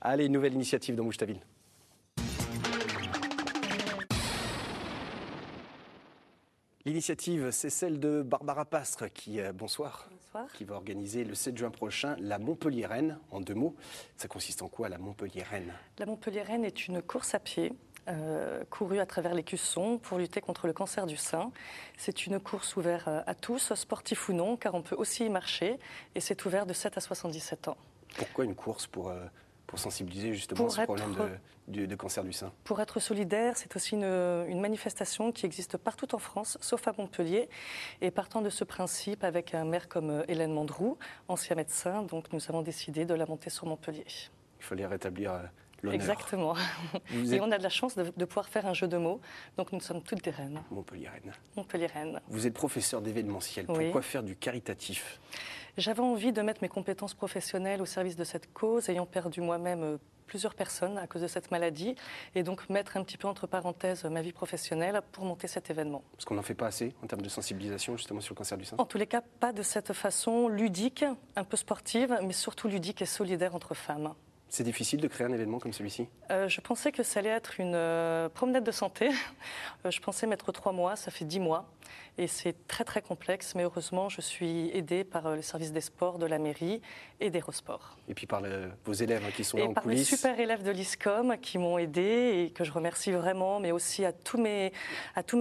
Allez, nouvelle initiative dans Bouge ta ville. L'initiative, c'est celle de Barbara Pastre qui, bonsoir, qui va organiser le 7 juin prochain la Montpellier-Rennes. En 2 mots, ça consiste en quoi la Montpellier-Rennes? La Montpellier-Rennes est une course à pied courue à travers l'Écusson pour lutter contre le cancer du sein. C'est une course ouverte à tous, sportifs ou non, car on peut aussi y marcher et c'est ouvert de 7 à 77 ans. Pourquoi une course pour sensibiliser justement à ce problème de cancer du sein? Pour être solidaire, c'est aussi une manifestation qui existe partout en France, sauf à Montpellier. Et partant de ce principe, avec un maire comme Hélène Mandroux, ancien médecin, donc nous avons décidé de la monter sur Montpellier. Il fallait rétablir l'honneur. Exactement. Et on a de la chance de pouvoir faire un jeu de mots. Donc nous sommes toutes des Rennes. Montpellier-Rennes. Montpellier-Rennes. Vous êtes professeur d'événementiel. Oui. Pourquoi faire du caritatif? J'avais envie de mettre mes compétences professionnelles au service de cette cause, ayant perdu moi-même plusieurs personnes à cause de cette maladie, et donc mettre un petit peu entre parenthèses ma vie professionnelle pour monter cet événement. Parce qu'on n'en fait pas assez en termes de sensibilisation justement sur le cancer du sein? En tous les cas, pas de cette façon ludique, un peu sportive, mais surtout ludique et solidaire entre femmes. C'est difficile de créer un événement comme celui-ci? Je pensais que ça allait être une promenade de santé. Je pensais mettre 3 mois, ça fait 10 mois. Et c'est très très complexe, mais heureusement, je suis aidée par le service des sports de la mairie et d'Hérosport. Et puis par vos élèves qui sont là en coulisses. Et par les super élèves de l'ISCOM qui m'ont aidée et que je remercie vraiment, mais aussi à tous mes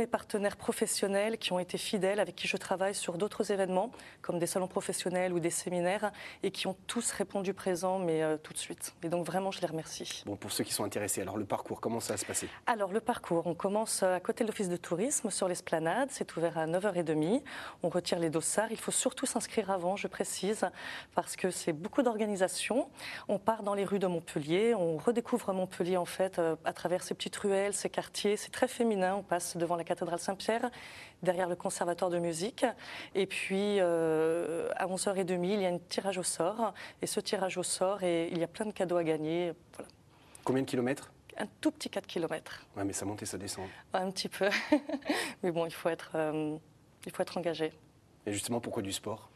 partenaires professionnels qui ont été fidèles, avec qui je travaille sur d'autres événements, comme des salons professionnels ou des séminaires, et qui ont tous répondu présent, mais tout de suite. Et donc vraiment, je les remercie. Bon, pour ceux qui sont intéressés, alors le parcours, comment ça va se passer? Alors le parcours, on commence à côté de l'office de tourisme, sur l'esplanade, c'est ouvert à 9h30. On retire les dossards. Il faut surtout s'inscrire avant, je précise, parce que c'est beaucoup d'organisation. On part dans les rues de Montpellier, on redécouvre Montpellier en fait à travers ces petites ruelles, ces quartiers. C'est très féminin. On passe devant la cathédrale Saint-Pierre, derrière le conservatoire de musique. Et puis à 11h30, il y a un tirage au sort. Et ce tirage au sort, il y a plein de cadeaux à gagner. Voilà. Combien de kilomètres? Un tout petit 4 km. Ouais, mais ça monte et ça descend. Un petit peu. Mais bon, il faut être engagé. Et justement, pourquoi du sport?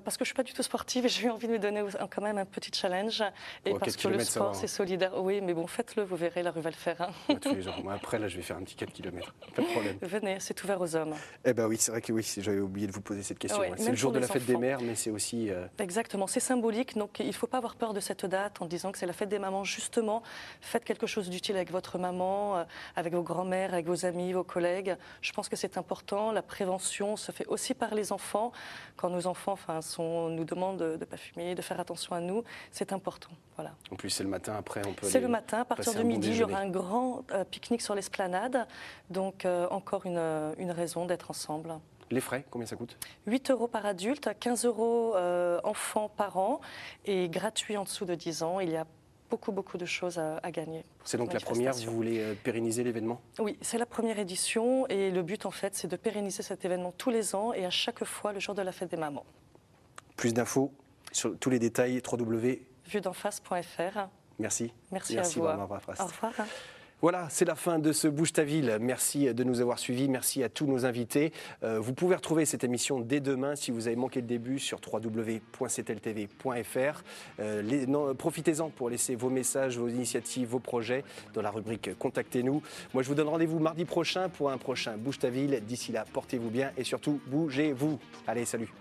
Parce que je ne suis pas du tout sportive et j'ai eu envie de me donner quand même un petit challenge. Et parce que le sport, c'est solidaire. Oui, mais bon, faites-le, vous verrez, la rue va le faire. Hein. Ouais, tous les jours. Moi, après, là, je vais faire un petit 4 km. Pas de problème. Venez, c'est ouvert aux hommes. Eh bien oui, c'est vrai que oui, j'avais oublié de vous poser cette question. Ouais, c'est le jour de la fête des mères, mais c'est aussi... Exactement, c'est symbolique. Donc, il ne faut pas avoir peur de cette date en disant que c'est la fête des mamans. Justement, faites quelque chose d'utile avec votre maman, avec vos grands-mères, avec vos amis, vos collègues. Je pense que c'est important. La prévention se fait aussi par les enfants. Quand nos enfants nous demandent de ne pas fumer, de faire attention à nous, c'est important. Voilà. En plus, c'est le matin, après, on peut... C'est le matin, à partir de midi, il y aura un grand pique-nique sur l'esplanade. Donc, encore une raison d'être ensemble. Les frais, combien ça coûte? 8 € par adulte, 15 € enfants par an et gratuit en dessous de 10 ans. Il y a beaucoup de choses à gagner. C'est donc la première, vous voulez pérenniser l'événement? Oui, c'est la première édition et le but en fait c'est de pérenniser cet événement tous les ans et à chaque fois le jour de la fête des mamans. Plus d'infos sur tous les détails, vuedenface.fr. Merci. Merci à vous. Barbara Pastre. Au revoir. Voilà, c'est la fin de ce Bouge ta ville. Merci de nous avoir suivis. Merci à tous nos invités. Vous pouvez retrouver cette émission dès demain si vous avez manqué le début sur www.ctltv.fr. Profitez-en pour laisser vos messages, vos initiatives, vos projets dans la rubrique Contactez-nous. Moi, je vous donne rendez-vous mardi prochain pour un prochain Bouge ta ville. D'ici là, portez-vous bien et surtout, bougez-vous. Allez, salut.